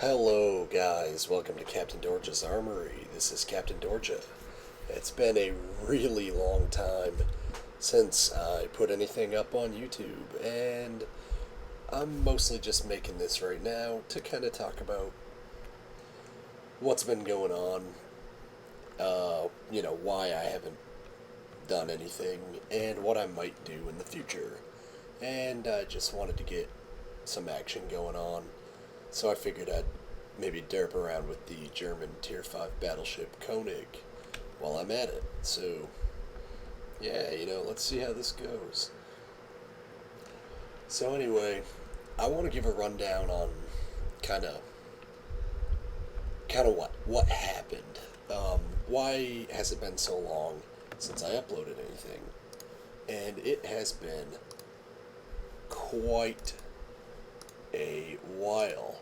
Hello, guys. Welcome to Captain Dorja's Armory. This is Captain Dorja. It's been a really long time since I put anything up on YouTube, and I'm mostly just making this right now to kind of talk about what's been going on, why I haven't done anything, and what I might do in the future. And I just wanted to get some action going on. So I figured I'd maybe derp around with the German Tier 5 battleship Koenig while I'm at it. So, yeah, let's see how this goes. So anyway, I want to give a rundown on kind of what happened. Why has it been so long since I uploaded anything? And it has been quite a while.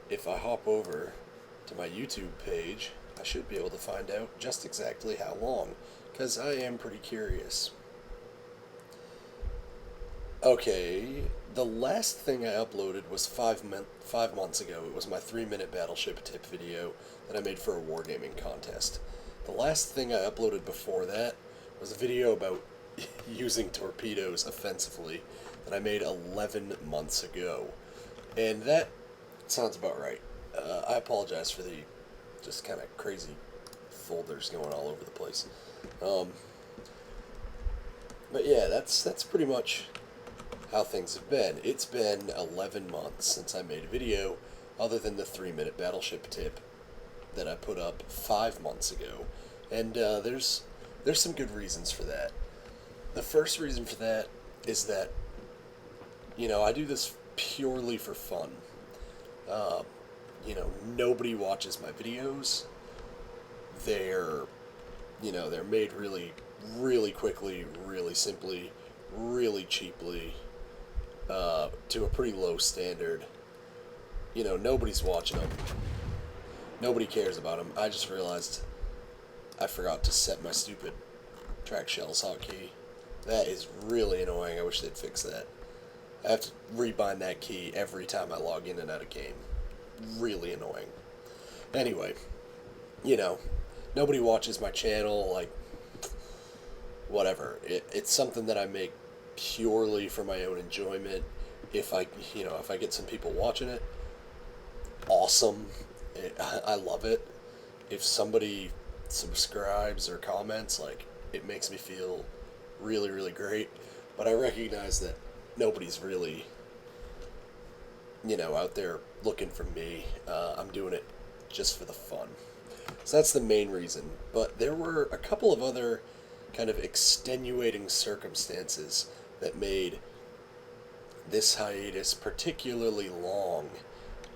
If I hop over to my YouTube page, I should be able to find out just exactly how long, because I am pretty curious. Okay, the last thing I uploaded was 5 months ago. It was my 3-minute battleship tip video that I made for a wargaming contest. The last thing I uploaded before that was a video about using torpedoes offensively that I made 11 months ago. And that sounds about right. I apologize for the just kind of crazy folders going all over the place. But yeah, that's pretty much how things have been. It's been 11 months since I made a video, other than the 3-minute battleship tip that I put up 5 months ago. And there's some good reasons for that. The first reason for that is that, I do this purely for fun. Nobody watches my videos. They're, they're made really, really quickly, really simply, really cheaply, to a pretty low standard. Nobody's watching them. Nobody cares about them. I just realized I forgot to set my stupid track shells hotkey. That is really annoying. I wish they'd fix that. I have to rebind that key every time I log in and out of game. Really annoying. Anyway, nobody watches my channel, whatever. It's something that I make purely for my own enjoyment. If I get some people watching it, awesome. I love it. If somebody subscribes or comments, it makes me feel really, really great. But I recognize that nobody's really, out there looking for me. I'm doing it just for the fun. So that's the main reason. But there were a couple of other kind of extenuating circumstances that made this hiatus particularly long.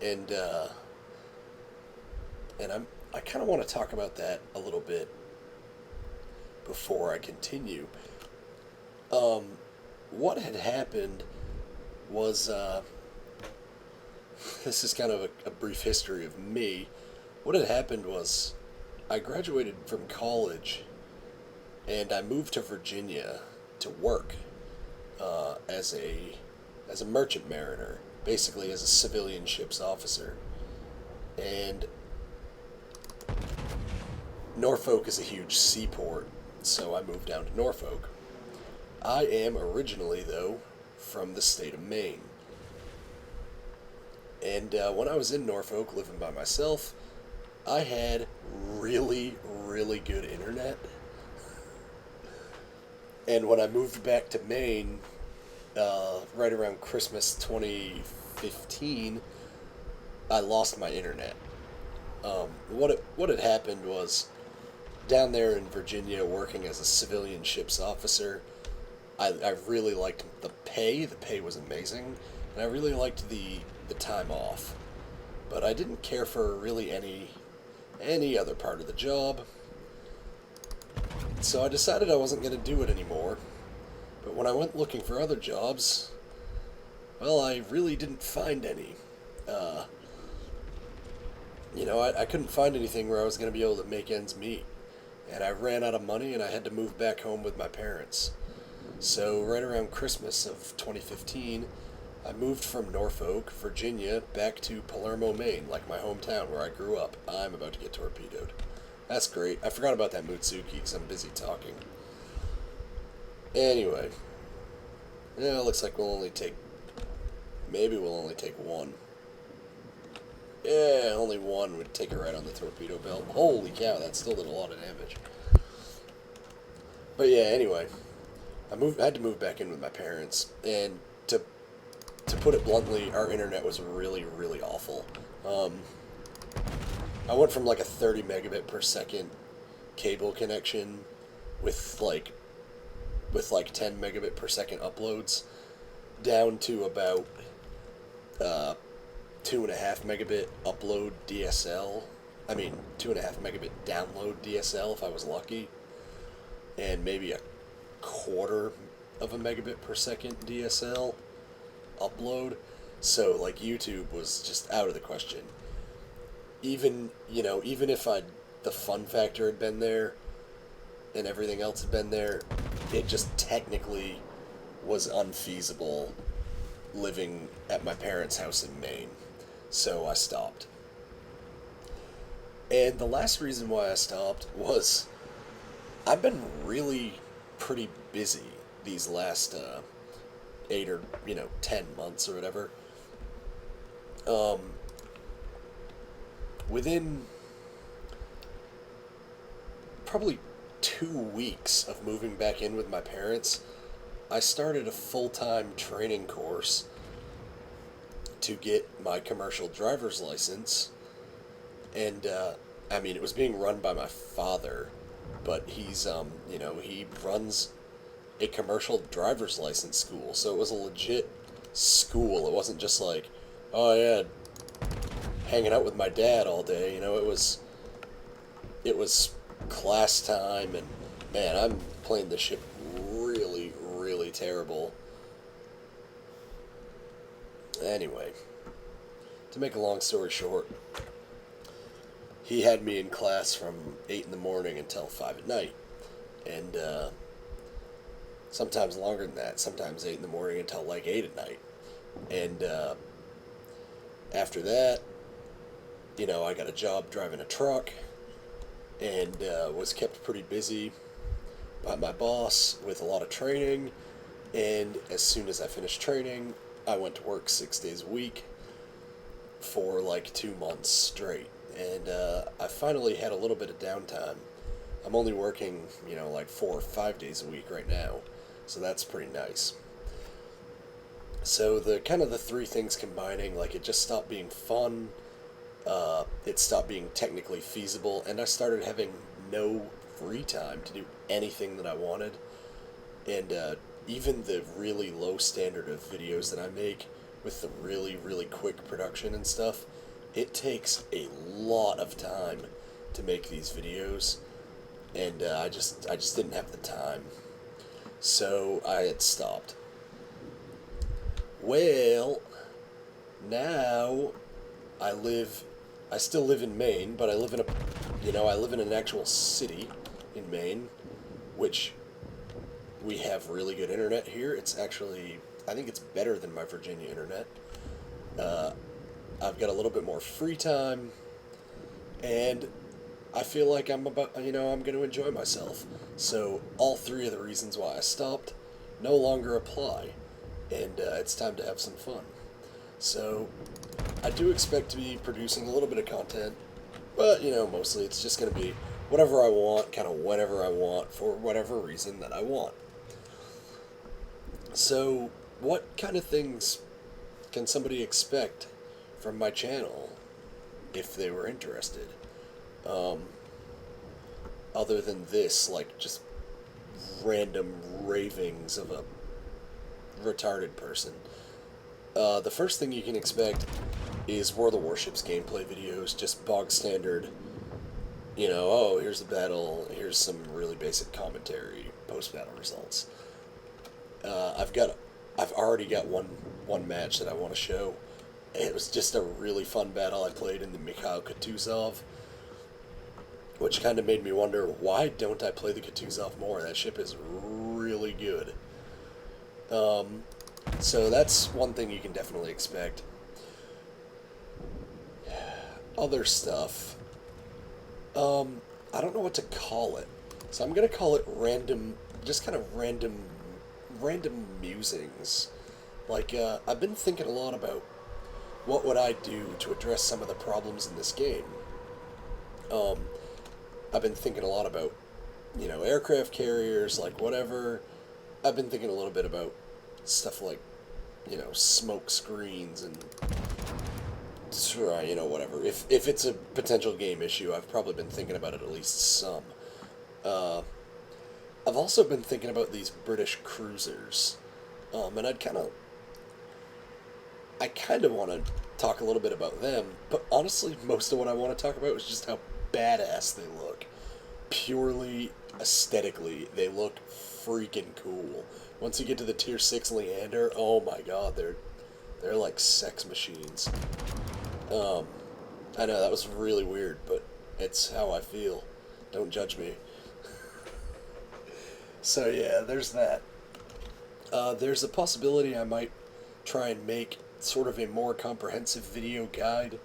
And I kind of want to talk about that a little bit before I continue. What had happened was, this is kind of a brief history of me. What had happened was I graduated from college and I moved to Virginia to work as a merchant mariner, basically as a civilian ship's officer. And Norfolk is a huge seaport, so I moved down to Norfolk. I am originally, though, from the state of Maine. And when I was in Norfolk living by myself, I had really, really good internet. And when I moved back to Maine, right around Christmas 2015, I lost my internet. What had happened was, down there in Virginia working as a civilian ship's officer, I really liked the pay. The pay was amazing, and I really liked the time off. But I didn't care for really any other part of the job. So I decided I wasn't going to do it anymore. But when I went looking for other jobs, well, I really didn't find any. I couldn't find anything where I was going to be able to make ends meet. And I ran out of money, and I had to move back home with my parents. So right around Christmas of 2015, I moved from Norfolk, Virginia, back to Palermo, Maine, like my hometown where I grew up. I'm about to get torpedoed. That's great. I forgot about that Mutsuki because I'm busy talking. Anyway. Yeah, looks like maybe we'll only take one. Yeah, only one would take it right on the torpedo belt. Holy cow, that still did a lot of damage. But yeah, anyway. I had to move back in with my parents, and to put it bluntly, our internet was really, really awful. I went from like a 30 megabit per second cable connection with like 10 megabit per second uploads down to about 2.5 megabit upload DSL. I mean 2.5 megabit download DSL if I was lucky, and maybe a quarter of a megabit per second DSL upload. So like YouTube was just out of the question. Even if the fun factor had been there and everything else had been there, it just technically was unfeasible living at my parents' house in Maine. So I stopped. And the last reason why I stopped was I've been really pretty busy these last 8 or 10 months or whatever. Within probably 2 weeks of moving back in with my parents, I started a full-time training course to get my commercial driver's license. And I mean, it was being run by my father, but he's he runs a commercial driver's license school, so it was a legit school. It wasn't just like, oh yeah, hanging out with my dad all day. It was class time, and man, I'm playing the ship really, really terrible. Anyway, to make a long story short, he had me in class from 8 in the morning until 5 at night, and sometimes longer than that, sometimes 8 in the morning until like 8 at night. And after that, I got a job driving a truck, and was kept pretty busy by my boss with a lot of training. And as soon as I finished training, I went to work 6 days a week for like 2 months straight. And I finally had a little bit of downtime. I'm only working, like 4 or 5 days a week right now, so that's pretty nice. So the three things combining, like, it just stopped being fun, it stopped being technically feasible, and I started having no free time to do anything that I wanted. And even the really low standard of videos that I make with the really, really quick production and stuff, it takes a lot of time to make these videos, and I just didn't have the time, so I had stopped. Well, now I still live in Maine, but I live in an actual city in Maine, which we have really good internet here. It's actually, I think it's better than my Virginia internet. I've got a little bit more free time, and I feel like I'm going to enjoy myself. So all three of the reasons why I stopped no longer apply, and it's time to have some fun. So I do expect to be producing a little bit of content, but mostly it's just going to be whatever I want, kind of whenever I want, for whatever reason that I want. So what kind of things can somebody expect from my channel if they were interested? Other than this, like, just random ravings of a retarded person. The first thing you can expect is World of Warships gameplay videos, just bog standard, oh, here's the battle, here's some really basic commentary, post-battle results. I've already got one match that I want to show. It was just a really fun battle I played in the Mikhail Kutuzov, which kind of made me wonder, why don't I play the Kutuzov more? That ship is really good. So that's one thing you can definitely expect. Other stuff. I don't know what to call it. So I'm gonna call it random, just kind of random musings. Like, I've been thinking a lot about what would I do to address some of the problems in this game. Um, I've been thinking a lot about, aircraft carriers, like whatever. I've been thinking a little bit about stuff like, smoke screens and, whatever. If it's a potential game issue, I've probably been thinking about it at least some. Uh, I've also been thinking about these British cruisers, and I kind of want to talk a little bit about them, but honestly, most of what I want to talk about is just how badass they look. Purely aesthetically, they look freaking cool. Once you get to the Tier 6 Leander, oh my god, they're like sex machines. Um, I know that was really weird, but it's how I feel. Don't judge me. So yeah, there's that. There's a possibility I might try and make sort of a more comprehensive video guide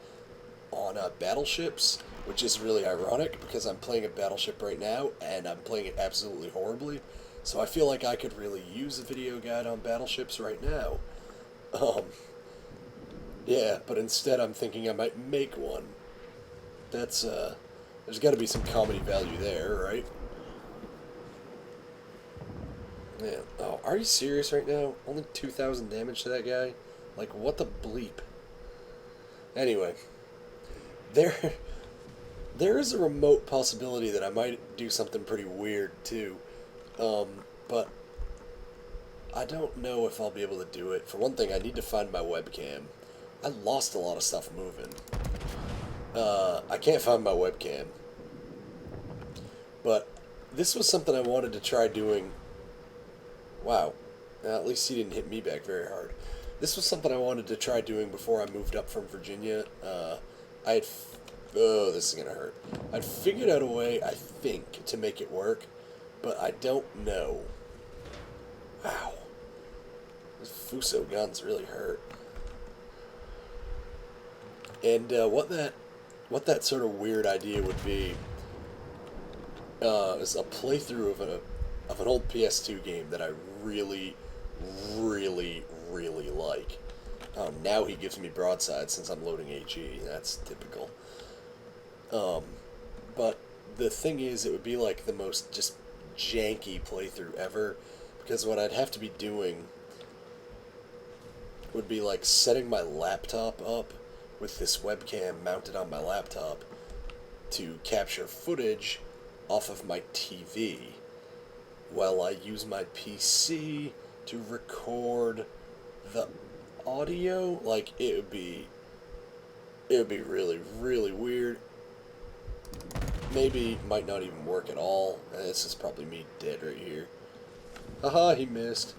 on battleships, which is really ironic because I'm playing a battleship right now and I'm playing it absolutely horribly. So I feel like I could really use a video guide on battleships right now. Um, yeah, but instead I'm thinking I might make one. That's, there's got to be some comedy value there, right? Yeah. Oh, are you serious right now? Only 2,000 damage to that guy? Like, what the bleep? Anyway, there, there is a remote possibility that I might do something pretty weird too, but I don't know if I'll be able to do it. For one thing, I need to find my webcam. I lost a lot of stuff moving. I can't find my webcam, but this was something I wanted to try doing. Wow, at least he didn't hit me back very hard. This was something I wanted to try doing before I moved up from Virginia. I had, oh, this is gonna hurt. I'd figured out a way, I think, to make it work, but I don't know. Wow, those Fuso guns really hurt. And what that sort of weird idea would be is a playthrough of an old PS2 game that I really, really, really like. Now he gives me broadside since I'm loading AG. That's typical. But the thing is, it would be like the most just janky playthrough ever, because what I'd have to be doing would be like setting my laptop up with this webcam mounted on my laptop to capture footage off of my TV while I use my PC to record the audio. Like, it would be really, really weird. Maybe might not even work at all. This is probably me dead right here. Haha, he missed.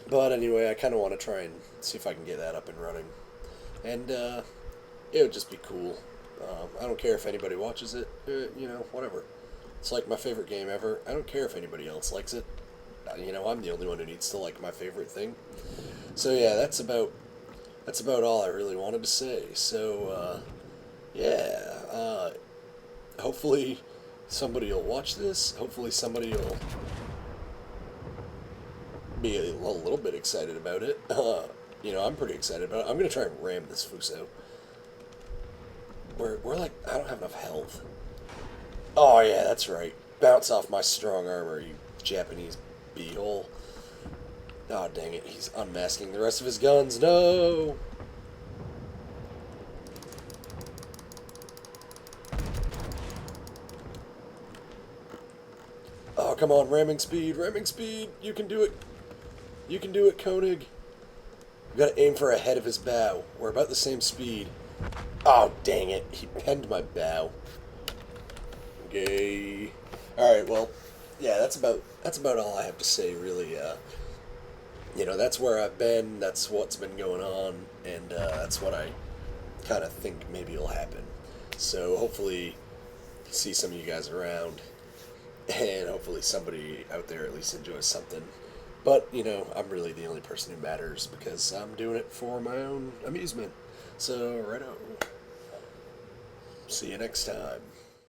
But anyway, I kind of want to try and see if I can get that up and running. And it would just be cool. I don't care if anybody watches it. Whatever. It's like my favorite game ever. I don't care if anybody else likes it. I'm the only one who needs to like my favorite thing. So yeah, that's about all I really wanted to say. So yeah, hopefully somebody will watch this. Hopefully somebody will be a little bit excited about it. I'm pretty excited about it. I'm gonna try and ram this Fuso. We're like, I don't have enough health. Oh yeah, that's right. Bounce off my strong armor, you Japanese beehole. Oh dang it, he's unmasking the rest of his guns. No. Oh come on, ramming speed, ramming speed. You can do it. You can do it, Koenig. We gotta aim for ahead of his bow. We're about the same speed. Oh, dang it. He penned my bow. Okay. Alright, well, yeah, that's about all I have to say, really. That's where I've been, that's what's been going on, and that's what I kind of think maybe will happen. So hopefully see some of you guys around, and hopefully somebody out there at least enjoys something. But, you know, I'm really the only person who matters because I'm doing it for my own amusement. So, righto. See you next time.